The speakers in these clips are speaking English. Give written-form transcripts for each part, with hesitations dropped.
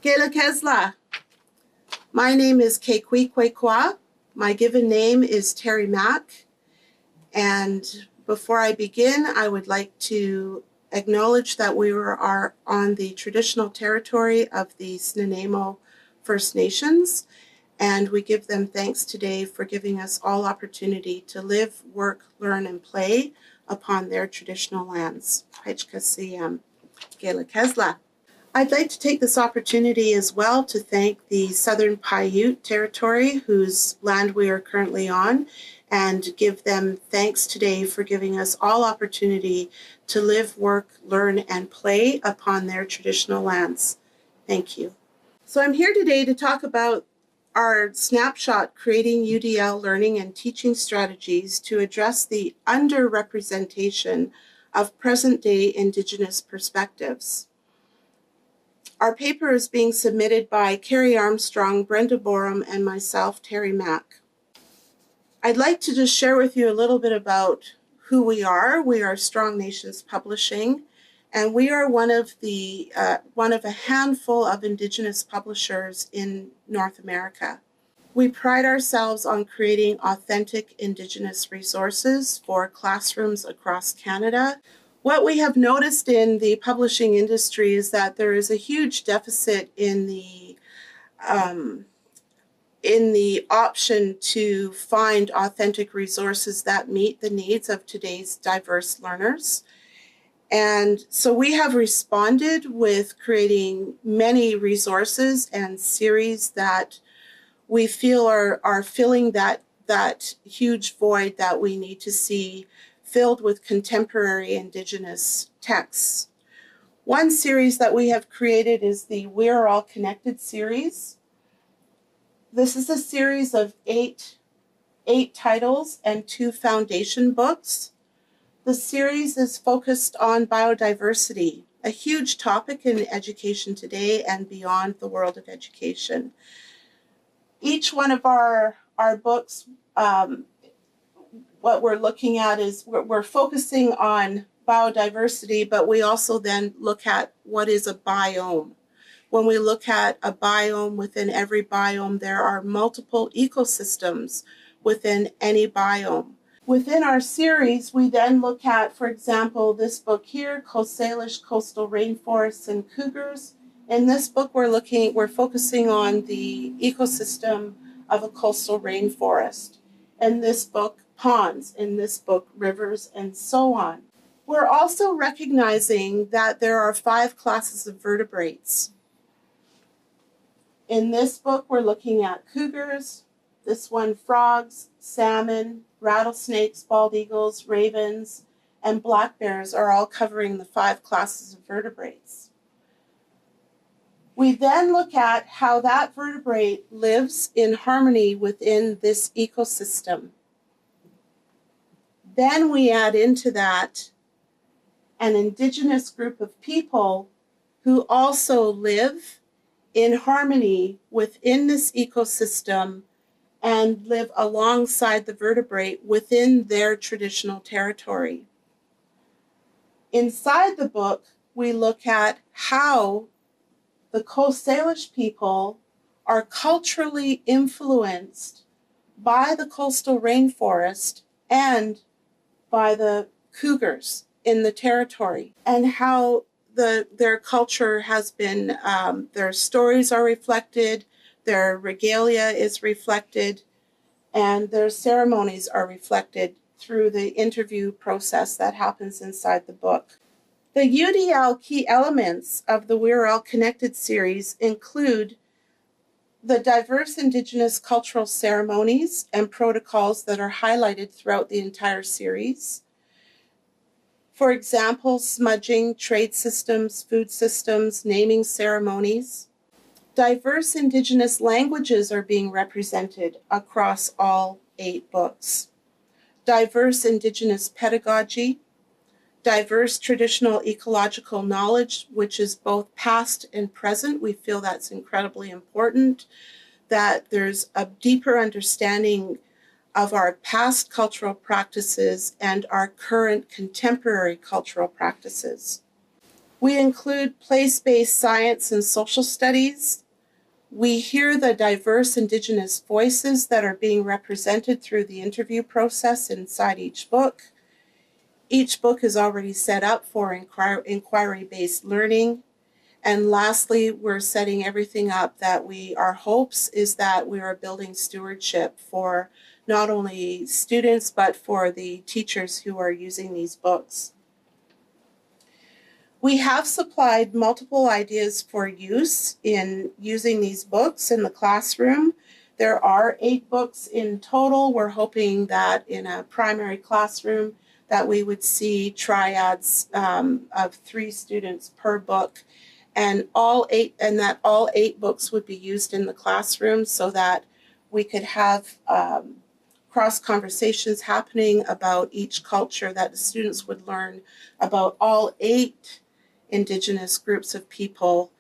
Gela Kesla. My name is Kekwikwa. My given name is Terry Mack. And before I begin, I would like to acknowledge that we are on the traditional territory of the Snuneymuxw First Nations, and we give them thanks today for giving us all opportunity to live, work, learn, and play upon their traditional lands. Gela Kesla. I'd like to take this opportunity as well to thank the Southern Paiute Territory, whose land we are currently on, and give them thanks today for giving us all opportunity to live, work, learn, and play upon their traditional lands. Thank you. So I'm here today to talk about our snapshot, Creating UDL Learning and Teaching Strategies to address the underrepresentation of present-day Indigenous perspectives. Our paper is being submitted by Carrie Armstrong, Brenda Borum, and myself, Terry Mack. I'd like to just share with you a little bit about who we are. We are Strong Nations Publishing, and we are one of a handful of Indigenous publishers in North America. We pride ourselves on creating authentic Indigenous resources for classrooms across Canada. What we have noticed in the publishing industry is that there is a huge deficit in the option to find authentic resources that meet the needs of today's diverse learners. And so we have responded with creating many resources and series that we feel are filling that huge void that we need to see filled with contemporary Indigenous texts. One series that we have created is the We're All Connected series. This is a series of eight titles and 2 foundation books. The series is focused on biodiversity, a huge topic in education today and beyond the world of education. Each one of our books, what we're looking at is we're focusing on biodiversity, but we also then look at what is a biome. When we look at a biome, within every biome, there are multiple ecosystems within any biome. Within our series, we then look at, for example, this book here, Coast Salish, Coastal Rainforests and Cougars. In this book, we're focusing on the ecosystem of a coastal rainforest. In this book, ponds. In this book, rivers, and so on. We're also recognizing that there are 5 classes of vertebrates. In this book, we're looking at cougars, this one frogs, salmon, rattlesnakes, bald eagles, ravens, and black bears are all covering the 5 classes of vertebrates. We then look at how that vertebrate lives in harmony within this ecosystem. Then we add into that an Indigenous group of people who also live in harmony within this ecosystem and live alongside the vertebrate within their traditional territory. Inside the book, we look at how the Coast Salish people are culturally influenced by the coastal rainforest and by the cougars in the territory, and how their culture has been, their stories are reflected, their regalia is reflected, and their ceremonies are reflected through the interview process that happens inside the book. The UDL key elements of the We're All Connected series include the diverse Indigenous cultural ceremonies and protocols that are highlighted throughout the entire series. For example, smudging, trade systems, food systems, naming ceremonies. Diverse Indigenous languages are being represented across all 8 books. Diverse Indigenous pedagogy, diverse traditional ecological knowledge, which is both past and present. We feel that's incredibly important, that there's a deeper understanding of our past cultural practices and our current contemporary cultural practices. We include place-based science and social studies. We hear the diverse Indigenous voices that are being represented through the interview process inside each book. Each book is already set up for inquiry-based learning. And lastly, we're setting everything up that our hopes is that we are building stewardship for not only students, but for the teachers who are using these books. We have supplied multiple ideas for use in using these books in the classroom. There are 8 books in total. We're hoping that in a primary classroom that we would see triads of 3 students per book, and that all 8 books would be used in the classroom so that we could have cross conversations happening about each culture, that the students would learn about all 8 Indigenous groups of people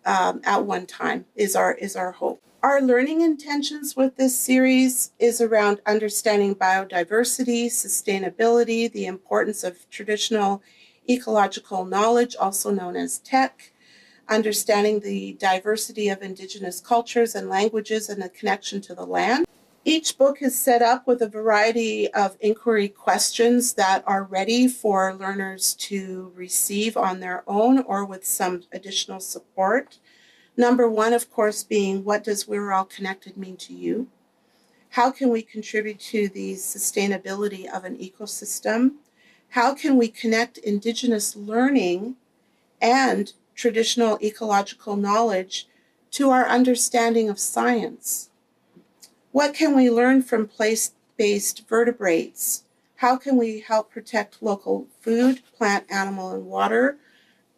at one time is our hope. Our learning intentions with this series is around understanding biodiversity, sustainability, the importance of traditional ecological knowledge, also known as tech, understanding the diversity of Indigenous cultures and languages and the connection to the land. Each book is set up with a variety of inquiry questions that are ready for learners to receive on their own or with some additional support. Number 1, of course, being, what does "we're all connected" mean to you? How can we contribute to the sustainability of an ecosystem? How can we connect Indigenous learning and traditional ecological knowledge to our understanding of science? What can we learn from place-based vertebrates? How can we help protect local food, plant, animal, and water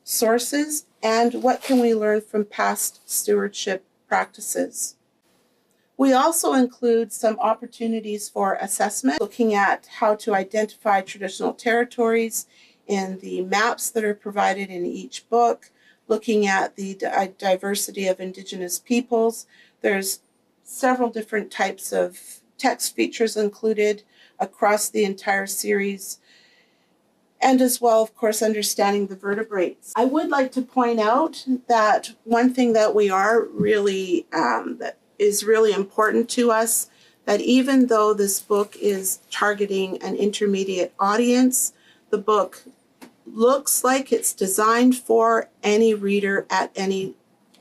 sources? And what can we learn from past stewardship practices? We also include some opportunities for assessment, looking at how to identify traditional territories in the maps that are provided in each book, looking at the diversity of Indigenous peoples. There's several different types of text features included across the entire series, and as well, of course, understanding the vertebrates. I would like to point out that one thing that we are really, that is really important to us, that even though this book is targeting an intermediate audience, the book looks like it's designed for any reader at any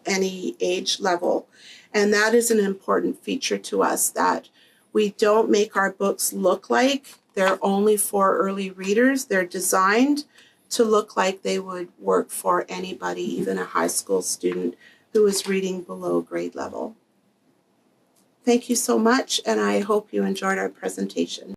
age level. And that is an important feature to us, that we don't make our books look like they're only for early readers. They're designed to look like they would work for anybody, even a high school student who is reading below grade level. Thank you so much, and I hope you enjoyed our presentation.